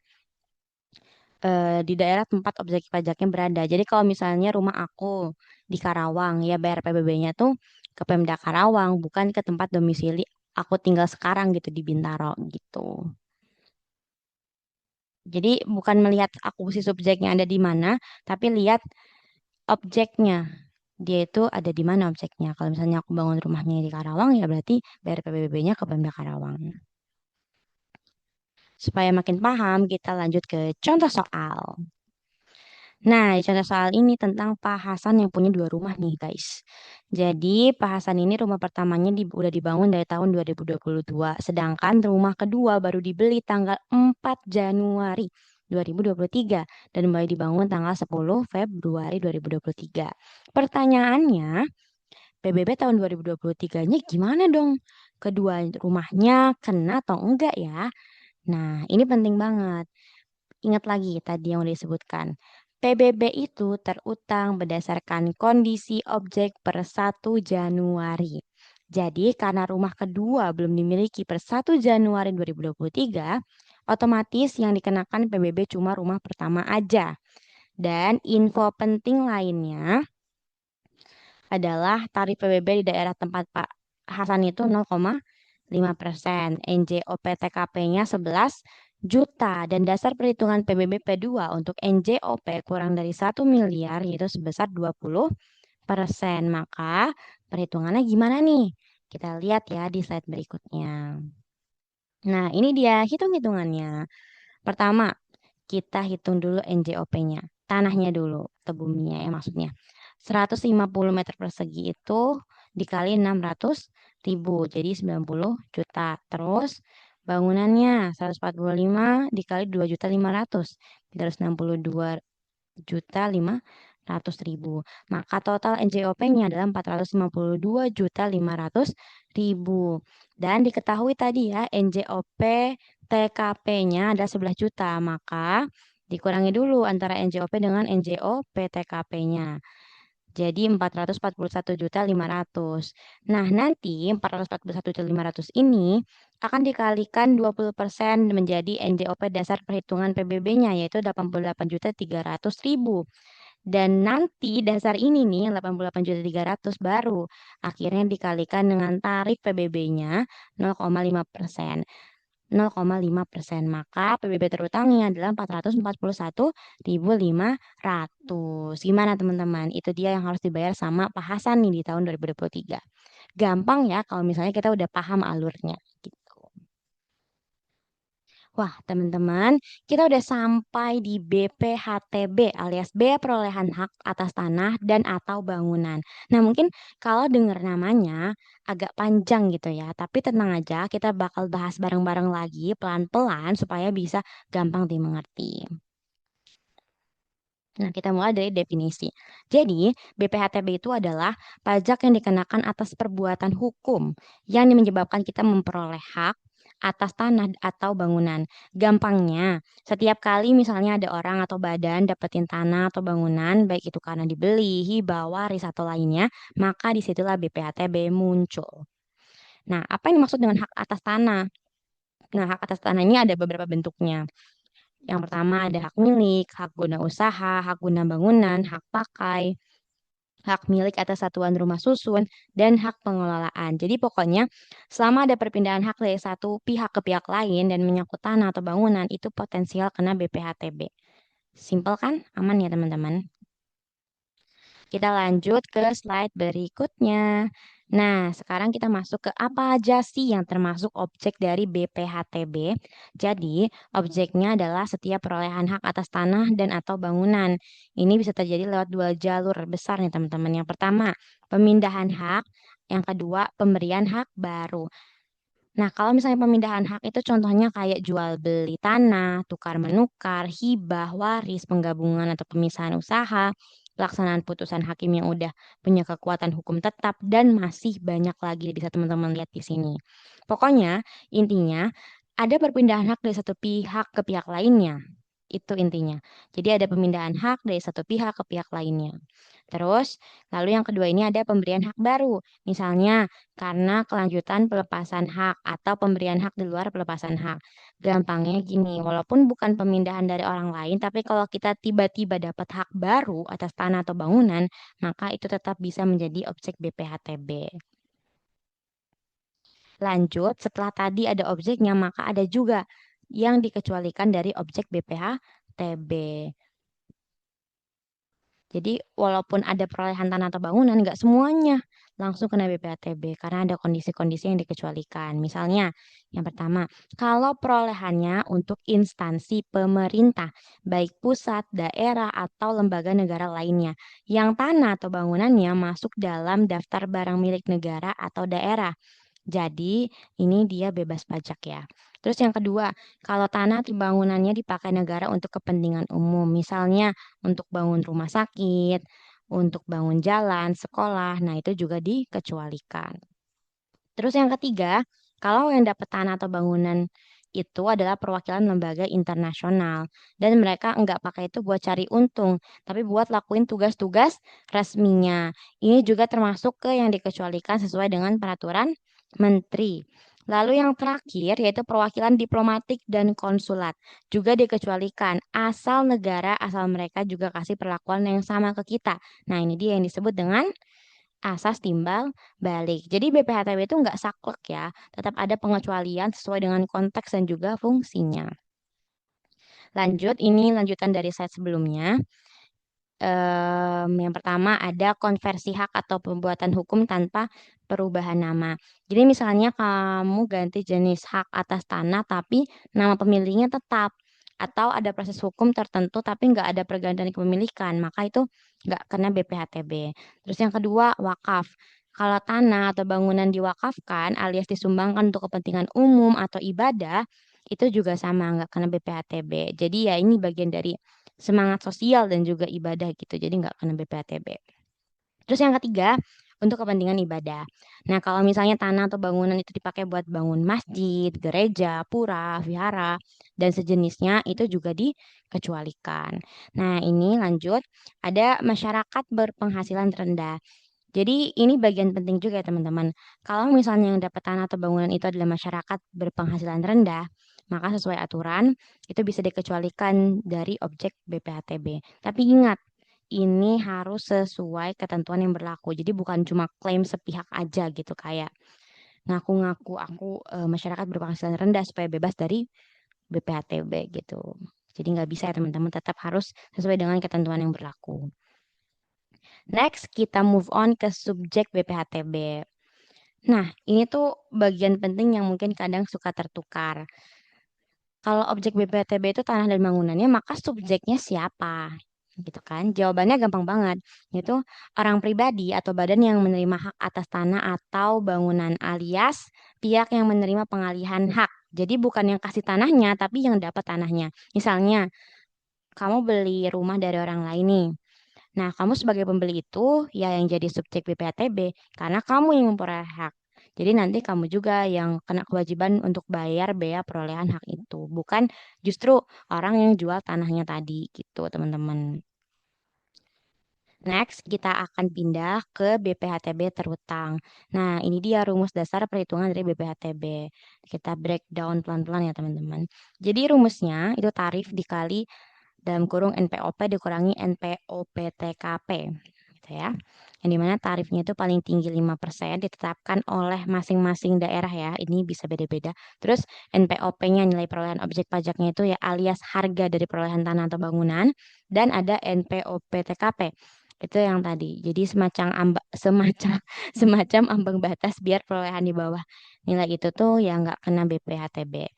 di daerah tempat objek pajaknya berada. Jadi kalau misalnya rumah aku di Karawang, ya bayar PBB-nya tuh ke Pemda Karawang, bukan ke tempat domisili aku tinggal sekarang gitu di Bintaro gitu. Jadi bukan melihat aku si subjeknya ada di mana, tapi lihat objeknya. Dia itu ada di mana objeknya. Kalau misalnya aku bangun rumahnya di Karawang, ya berarti bayar PBB-nya ke Pemda Karawang. Supaya makin paham, kita lanjut ke contoh soal. Nah, di contoh soal ini tentang Pak Hasan yang punya dua rumah nih, guys. Jadi, Pak Hasan ini rumah pertamanya udah dibangun dari tahun 2022, sedangkan rumah kedua baru dibeli tanggal 4 Januari 2023 dan mulai dibangun tanggal 10 Februari 2023. Pertanyaannya, PBB tahun 2023-nya gimana dong? Kedua rumahnya kena atau enggak ya? Nah, ini penting banget. Ingat lagi tadi yang udah disebutkan. PBB itu terutang berdasarkan kondisi objek per 1 Januari. Jadi karena rumah kedua belum dimiliki per 1 Januari 2023, otomatis yang dikenakan PBB cuma rumah pertama aja. Dan info penting lainnya adalah tarif PBB di daerah tempat Pak Hasan itu 0,5%. NJOP TKP-nya 11 juta dan dasar perhitungan PBB P2 untuk NJOP kurang dari 1 miliar yaitu sebesar 20%. Maka perhitungannya gimana nih? Kita lihat ya di slide berikutnya. Nah, ini dia hitung-hitungannya. Pertama, kita hitung dulu NJOP-nya. Tanahnya dulu, atau buminya ya maksudnya. 150 meter persegi itu dikali 600.000, jadi 90 juta. Terus bangunannya 145 dikali 2.500.000, 362.500.000. Maka total NJOP-nya adalah 452.500.000. Dan diketahui tadi ya, NJOP TKP-nya adalah 11 juta. Maka dikurangi dulu antara NJOP dengan NJOP TKP-nya. Jadi 441.500.000. Nah, nanti 441.500.000 ini akan dikalikan 20% menjadi NJOP dasar perhitungan PBB-nya, yaitu 88.300.000. Dan nanti dasar ini nih 88.300.000 baru akhirnya dikalikan dengan tarif PBB-nya 0,5%. 0,5%. Maka PBB terutangnya adalah 441.500. Gimana teman-teman? Itu dia yang harus dibayar sama Pak Hasan nih di tahun 2023. Gampang ya kalau misalnya kita udah paham alurnya gitu. Wah, teman-teman, kita udah sampai di BPHTB alias Bea Perolehan Hak Atas Tanah dan atau Bangunan. Nah, mungkin kalau dengar namanya agak panjang gitu ya, tapi tenang aja, kita bakal bahas bareng-bareng lagi pelan-pelan supaya bisa gampang dimengerti. Nah, kita mulai dari definisi. Jadi, BPHTB itu adalah pajak yang dikenakan atas perbuatan hukum yang menyebabkan kita memperoleh hak atas tanah atau bangunan. Gampangnya, setiap kali misalnya ada orang atau badan dapetin tanah atau bangunan, baik itu karena dibeli, hibah, waris, atau lainnya, maka disitulah BPHTB muncul. Nah, apa yang dimaksud dengan hak atas tanah? Nah, hak atas tanah ini ada beberapa bentuknya. Yang pertama ada hak milik, hak guna usaha, hak guna bangunan, hak pakai, hak milik atas satuan rumah susun, dan hak pengelolaan. Jadi pokoknya selama ada perpindahan hak dari satu pihak ke pihak lain dan menyangkut tanah atau bangunan, itu potensial kena BPHTB. Simpel kan? Aman ya teman-teman? Kita lanjut ke slide berikutnya. Nah, sekarang kita masuk ke apa aja sih yang termasuk objek dari BPHTB. Jadi, objeknya adalah setiap perolehan hak atas tanah dan atau bangunan. Ini bisa terjadi lewat dua jalur besar nih teman-teman. Yang pertama, pemindahan hak. Yang kedua, pemberian hak baru. Nah, kalau misalnya pemindahan hak itu contohnya kayak jual beli tanah, tukar menukar, hibah, waris, penggabungan atau pemisahan usaha, pelaksanaan putusan hakim yang udah punya kekuatan hukum tetap, dan masih banyak lagi bisa teman-teman lihat di sini. Pokoknya, intinya ada perpindahan hak dari satu pihak ke pihak lainnya. Itu intinya. Jadi ada pemindahan hak dari satu pihak ke pihak lainnya. Terus, lalu yang kedua ini ada pemberian hak baru. Misalnya, karena kelanjutan pelepasan hak atau pemberian hak di luar pelepasan hak. Gampangnya gini, walaupun bukan pemindahan dari orang lain, tapi kalau kita tiba-tiba dapat hak baru atas tanah atau bangunan, maka itu tetap bisa menjadi objek BPHTB. Lanjut, setelah tadi ada objeknya, maka ada juga yang dikecualikan dari objek BPHTB. Jadi walaupun ada perolehan tanah atau bangunan, nggak semuanya langsung kena BPHTB karena ada kondisi-kondisi yang dikecualikan. Misalnya, yang pertama, kalau perolehannya untuk instansi pemerintah, baik pusat, daerah, atau lembaga negara lainnya, yang tanah atau bangunannya masuk dalam daftar barang milik negara atau daerah. Jadi, ini dia bebas pajak ya. Terus yang kedua, kalau tanah atau bangunannya dipakai negara untuk kepentingan umum, misalnya untuk bangun rumah sakit, untuk bangun jalan, sekolah, nah itu juga dikecualikan. Terus yang ketiga, kalau yang dapat tanah atau bangunan itu adalah perwakilan lembaga internasional dan mereka nggak pakai itu buat cari untung, tapi buat lakuin tugas-tugas resminya. Ini juga termasuk ke yang dikecualikan sesuai dengan peraturan menteri. Lalu yang terakhir yaitu perwakilan diplomatik dan konsulat juga dikecualikan asal negara asal mereka juga kasih perlakuan yang sama ke kita. Nah, ini dia yang disebut dengan asas timbal balik. Jadi BPHTB itu nggak saklek ya, tetap ada pengecualian sesuai dengan konteks dan juga fungsinya. Lanjut, ini lanjutan dari slide sebelumnya. Yang pertama ada konversi hak atau pembuatan hukum tanpa perubahan nama. Jadi misalnya kamu ganti jenis hak atas tanah tapi nama pemiliknya tetap, atau ada proses hukum tertentu tapi nggak ada pergantian kepemilikan, maka itu nggak kena BPHTB. Terus yang kedua, wakaf. Kalau tanah atau bangunan diwakafkan alias disumbangkan untuk kepentingan umum atau ibadah, itu juga sama nggak kena BPHTB. Jadi ya ini bagian dari semangat sosial dan juga ibadah gitu. Jadi nggak kena BPHTB. Terus yang ketiga, untuk kepentingan ibadah. Nah, kalau misalnya tanah atau bangunan itu dipakai buat bangun masjid, gereja, pura, vihara, dan sejenisnya, itu juga dikecualikan. Nah, ini lanjut, ada masyarakat berpenghasilan rendah. Jadi ini bagian penting juga ya teman-teman. Kalau misalnya yang dapat tanah atau bangunan itu adalah masyarakat berpenghasilan rendah, maka sesuai aturan itu bisa dikecualikan dari objek BPHTB. Tapi ingat, ini harus sesuai ketentuan yang berlaku. Jadi bukan cuma klaim sepihak aja gitu kayak ngaku-ngaku aku masyarakat berpenghasilan rendah supaya bebas dari BPHTB gitu. Jadi nggak bisa ya teman-teman, tetap harus sesuai dengan ketentuan yang berlaku. Next, kita move on ke subjek BPHTB. Nah, ini tuh bagian penting yang mungkin kadang suka tertukar. Kalau objek BPHTB itu tanah dan bangunannya, maka subjeknya siapa? Gitu kan? Jawabannya gampang banget, yaitu orang pribadi atau badan yang menerima hak atas tanah atau bangunan alias pihak yang menerima pengalihan hak. Jadi bukan yang kasih tanahnya, tapi yang dapat tanahnya. Misalnya, kamu beli rumah dari orang lain nih. Nah, kamu sebagai pembeli itu ya yang jadi subjek BPHTB karena kamu yang memperoleh hak. Jadi nanti kamu juga yang kena kewajiban untuk bayar bea perolehan hak itu, bukan justru orang yang jual tanahnya tadi gitu, teman-teman. Next, kita akan pindah ke BPHTB terutang. Nah, ini dia rumus dasar perhitungan dari BPHTB. Kita breakdown pelan-pelan ya, teman-teman. Jadi rumusnya itu tarif dikali dalam kurung NPOP dikurangi NPOPTKP gitu ya. Yang dimana tarifnya itu paling tinggi 5% ditetapkan oleh masing-masing daerah ya. Ini bisa beda-beda. Terus NPOP-nya nilai perolehan objek pajaknya itu ya alias harga dari perolehan tanah atau bangunan, dan ada NPOPTKP. Itu yang tadi. Jadi semacam semacam ambang batas biar perolehan di bawah nilai itu tuh ya nggak kena BPHTB.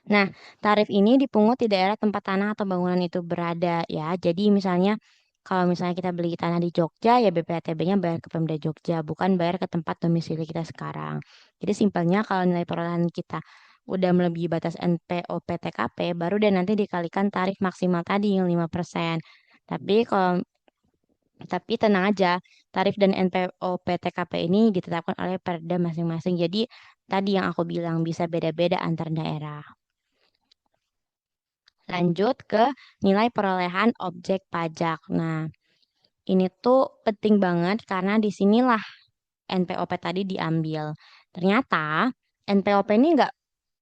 Nah, tarif ini dipungut di daerah tempat tanah atau bangunan itu berada ya. Jadi misalnya kalau misalnya kita beli tanah di Jogja ya BPHTB-nya bayar ke Pemda Jogja, bukan bayar ke tempat domisili kita sekarang. Jadi simpelnya kalau nilai perolehan kita udah melebihi batas NPOP-TKP, baru deh nanti dikalikan tarif maksimal tadi yang 5%. Tapi tenang aja, tarif dan NPOP-TKP ini ditetapkan oleh Perda masing-masing. Jadi tadi yang aku bilang bisa beda-beda antar daerah. Lanjut ke nilai perolehan objek pajak. Nah, ini tuh penting banget karena disinilah NPOP tadi diambil. Ternyata NPOP ini nggak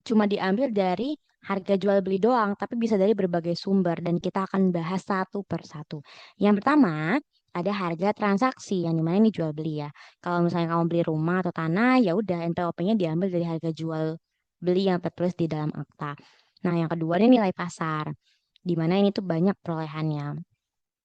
cuma diambil dari harga jual beli doang, tapi bisa dari berbagai sumber dan kita akan bahas satu per satu. Yang pertama, ada harga transaksi yang dimana ini jual beli ya. Kalau misalnya kamu beli rumah atau tanah, ya udah NPOP-nya diambil dari harga jual beli yang tertulis di dalam akta. Nah, yang kedua ini nilai pasar, di mana ini tuh banyak perolehannya.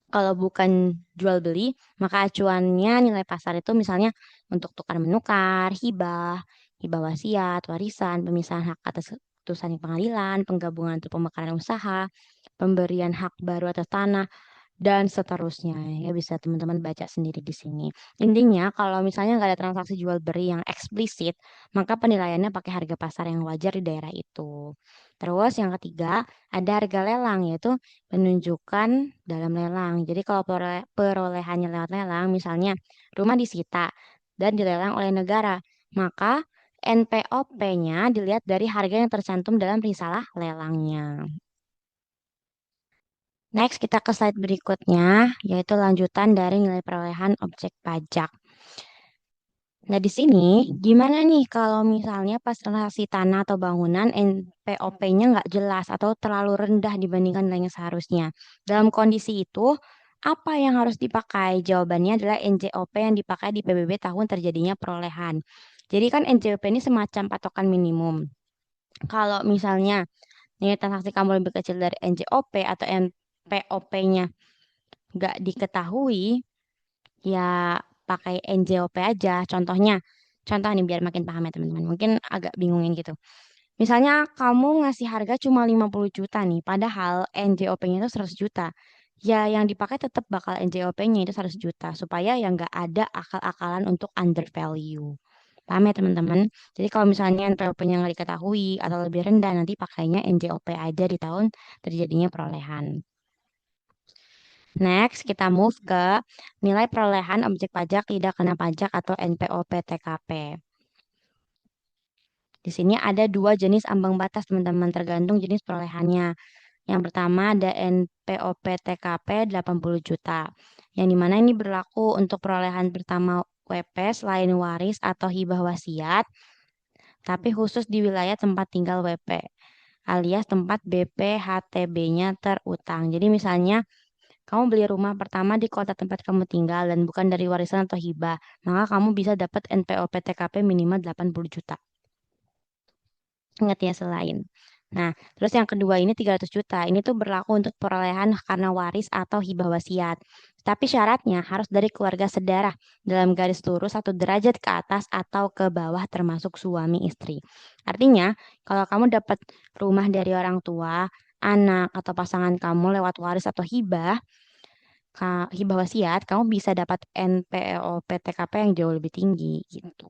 Kalau bukan jual beli, maka acuannya nilai pasar itu misalnya untuk tukar menukar, hibah, hibah wasiat, warisan, pemisahan hak atas keputusan pengadilan, penggabungan atau pemekaran usaha, pemberian hak baru atas tanah, dan seterusnya. Ya bisa teman-teman baca sendiri di sini. Intinya kalau misalnya nggak ada transaksi jual beli yang eksplisit, maka penilaiannya pakai harga pasar yang wajar di daerah itu. Terus yang ketiga ada harga lelang, yaitu penunjukan dalam lelang. Jadi kalau perolehannya lewat lelang, misalnya rumah disita dan dilelang oleh negara, maka NPOP-nya dilihat dari harga yang tercantum dalam risalah lelangnya. Next, kita ke slide berikutnya, yaitu lanjutan dari nilai perolehan objek pajak. Nah, di sini gimana nih kalau misalnya pas transaksi tanah atau bangunan NPOP-nya nggak jelas atau terlalu rendah dibandingkan dengan yang seharusnya. Dalam kondisi itu, apa yang harus dipakai? Jawabannya adalah NJOP yang dipakai di PBB tahun terjadinya perolehan. Jadi kan NJOP ini semacam patokan minimum. Kalau misalnya nilai transaksi kamu lebih kecil dari NJOP atau NPOP-nya nggak diketahui, ya pakai NJOP aja. Contoh nih biar makin paham ya teman-teman. Mungkin agak bingungin gitu. Misalnya kamu ngasih harga cuma 50 juta nih, padahal NJOP-nya itu 100 juta. Ya yang dipakai tetap bakal NJOP-nya itu 100 juta, supaya ya nggak ada akal-akalan untuk undervalue. Paham ya teman-teman? Jadi kalau misalnya NPOP-nya nggak diketahui atau lebih rendah, nanti pakainya NJOP aja di tahun terjadinya perolehan. Next, kita move ke nilai perolehan objek pajak tidak kena pajak atau NPOP TKP. Di sini ada dua jenis ambang batas, teman-teman, tergantung jenis perolehannya. Yang pertama ada NPOP TKP 80 juta. Yang dimana ini berlaku untuk perolehan pertama WP selain waris atau hibah wasiat, tapi khusus di wilayah tempat tinggal WP, alias tempat BPHTB-nya terutang. Jadi misalnya kamu beli rumah pertama di kota tempat kamu tinggal dan bukan dari warisan atau hibah, maka kamu bisa dapat NPOP TKP minimal 80 juta. Ingat ya selain. Nah, terus yang kedua ini 300 juta. Ini tuh berlaku untuk perolehan karena waris atau hibah wasiat. Tapi syaratnya harus dari keluarga sedarah dalam garis lurus 1 derajat ke atas atau ke bawah termasuk suami istri. Artinya, kalau kamu dapat rumah dari orang tua, anak atau pasangan kamu lewat waris atau hibah wasiat, kamu bisa dapat NPOP TKP yang jauh lebih tinggi gitu.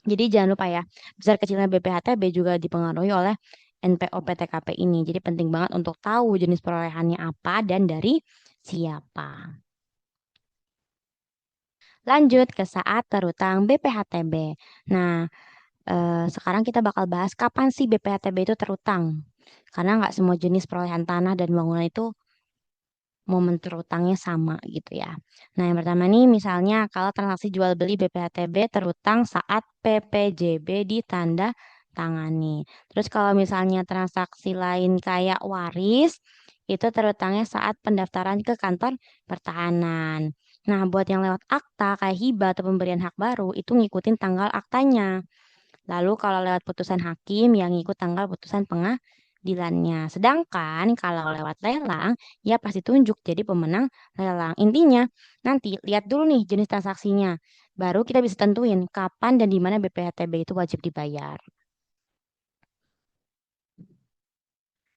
Jadi jangan lupa ya, besar kecilnya BPHTB juga dipengaruhi oleh NPOP TKP ini. Jadi penting banget untuk tahu jenis perolehannya apa dan dari siapa. Lanjut ke saat terutang BPHTB. Nah, sekarang kita bakal bahas kapan sih BPHTB itu terutang. Karena nggak semua jenis perolehan tanah dan bangunan itu momen terutangnya sama gitu ya. Nah, yang pertama nih misalnya kalau transaksi jual beli BPHTB terutang saat PPJB ditanda tangani. Terus kalau misalnya transaksi lain kayak waris itu terutangnya saat pendaftaran ke kantor pertahanan. Nah, buat yang lewat akta kayak hibah atau pemberian hak baru itu ngikutin tanggal aktanya. Lalu kalau lewat putusan hakim yang ngikut tanggal putusan pengadilannya. Sedangkan kalau lewat lelang, ya pasti tunjuk jadi pemenang lelang. Intinya, nanti lihat dulu nih jenis transaksinya. Baru kita bisa tentuin kapan dan di mana BPHTB itu wajib dibayar.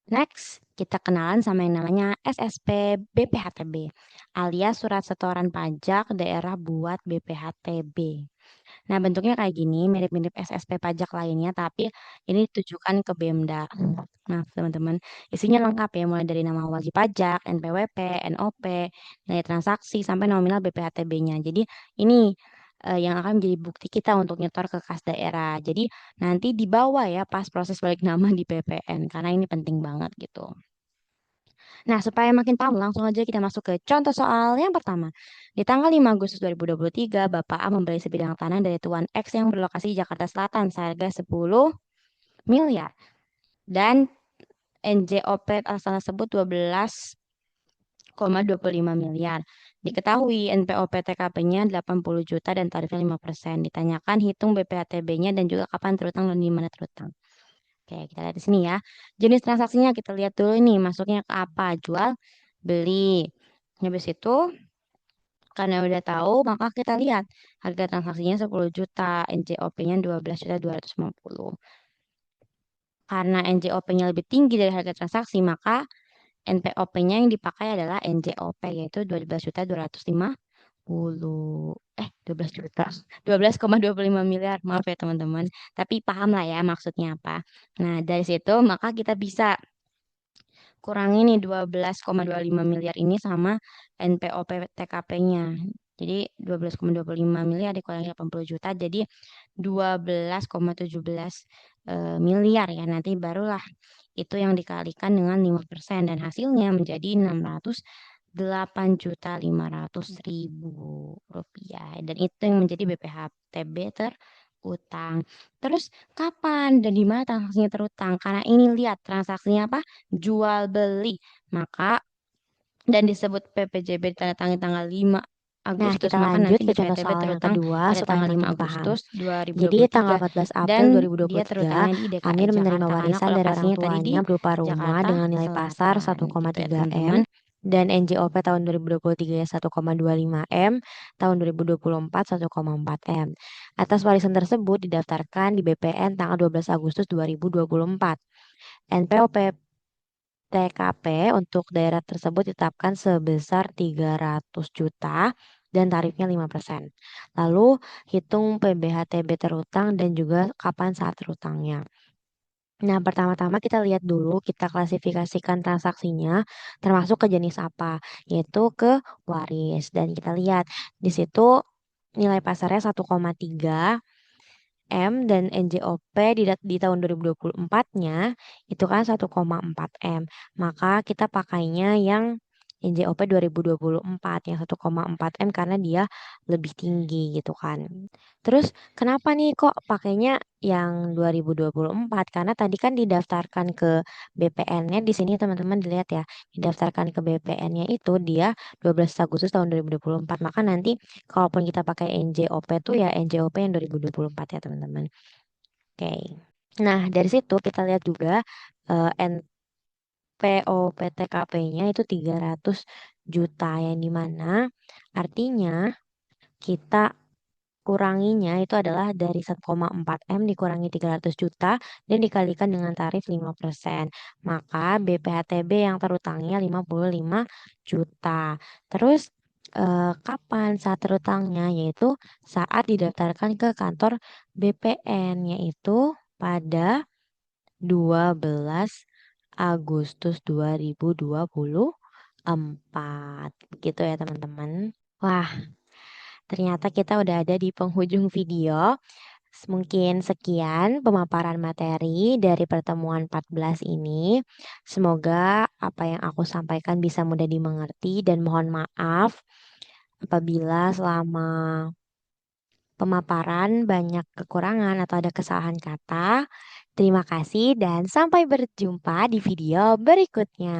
Next, kita kenalan sama yang namanya SSP BPHTB, alias Surat Setoran Pajak Daerah buat BPHTB. Nah, bentuknya kayak gini, mirip-mirip SSP pajak lainnya, tapi ini ditujukan ke Bemda. Nah, teman-teman, isinya lengkap ya, mulai dari nama wajib pajak, NPWP, NOP, nilai transaksi, sampai nominal BPHTB-nya. Jadi, ini yang akan menjadi bukti kita untuk nyetor ke kas daerah. Jadi, nanti dibawa ya pas proses balik nama di PPN, karena ini penting banget gitu. Nah, supaya makin paham, langsung aja kita masuk ke contoh soal yang pertama. Di tanggal 5 Agustus 2023, Bapak A membeli sebidang tanah dari Tuan X yang berlokasi di Jakarta Selatan seharga 10 miliar. Dan NJOP atas tanah tersebut 12,25 miliar. Diketahui NPOP TKP-nya 80 juta dan tarifnya 5%. Ditanyakan hitung BPHTB-nya dan juga kapan terutang dan di mana terutang. Oke, kita lihat di sini ya. Jenis transaksinya kita lihat dulu ini, masuknya ke apa? Jual, beli. Habis itu, karena udah tahu, maka kita lihat harga transaksinya 10 juta, NJOP-nya 12.250. Karena NJOP-nya lebih tinggi dari harga transaksi, maka NPOP-nya yang dipakai adalah NJOP, yaitu 12.250. 12 juta. 12,25 miliar. Maaf ya teman-teman. Tapi paham lah ya maksudnya apa. Nah, dari situ maka kita bisa kurangi nih 12,25 miliar ini sama NPOP TKP-nya. Jadi 12,25 miliar dikurangi 80 juta jadi 12,17 miliar ya. Nanti barulah itu yang dikalikan dengan 5% dan hasilnya menjadi 608.500.000 rupiah. Dan itu yang menjadi BPHTB terutang. Terus kapan dan di mana transaksinya terutang? Karena ini lihat transaksinya apa? Jual beli. Maka dan disebut PPJB ditandatangani tanggal 5 Nah, Agustus, kita maka lanjut nanti ke contoh BPHTB soal yang terutang kedua pada supaya tanggal 5 makin paham. Agustus Jadi, tanggal 2023 14 April dan dia 2023, terutangnya di DKI Amir menerima Jakarta karena warisan dari orang lokasinya tadi di tuanya berupa rumah Jakarta dengan nilai pasar Selatan gitu ya 1,3 M teman-teman. dan NJOP tahun 2023 ya 1,25 M, tahun 2024 1,4 M. Atas warisan tersebut didaftarkan di BPN tanggal 12 Agustus 2024. NPOP TKP untuk daerah tersebut ditetapkan sebesar 300 juta dan tarifnya 5%. Lalu hitung PBHTB terutang dan juga kapan saat terutangnya. Nah, pertama-tama kita lihat dulu, kita klasifikasikan transaksinya termasuk ke jenis apa, yaitu ke waris. Dan kita lihat di situ nilai pasarnya 1,3 M dan NJOP di tahun 2024-nya itu kan 1,4 M. Maka kita pakainya yang NJOP 2024 yang 1,4 M karena dia lebih tinggi gitu kan. Terus kenapa nih kok pakainya yang 2024? Karena tadi kan didaftarkan ke BPN-nya di sini teman-teman dilihat ya, didaftarkan ke BPN-nya itu dia 12 Agustus tahun 2024. Maka nanti kalaupun kita pakai NJOP tuh ya NJOP yang 2024 ya teman-teman. Oke. Nah, dari situ kita lihat juga NPOPTKP-nya itu 300 juta yang dimana artinya kita kuranginya itu adalah dari 1,4 M dikurangi 300 juta dan dikalikan dengan tarif 5%. Maka BPHTB yang terutangnya 55 juta. Terus kapan saat terutangnya? Yaitu saat didaftarkan ke kantor BPN, yaitu pada 12 Agustus 2024. Begitu ya teman-teman. Wah, ternyata kita udah ada di penghujung video. Mungkin sekian pemaparan materi dari pertemuan 14 ini. Semoga apa yang aku sampaikan bisa mudah dimengerti dan mohon maaf apabila selama pemaparan banyak kekurangan atau ada kesalahan kata. Terima kasih dan sampai berjumpa di video berikutnya.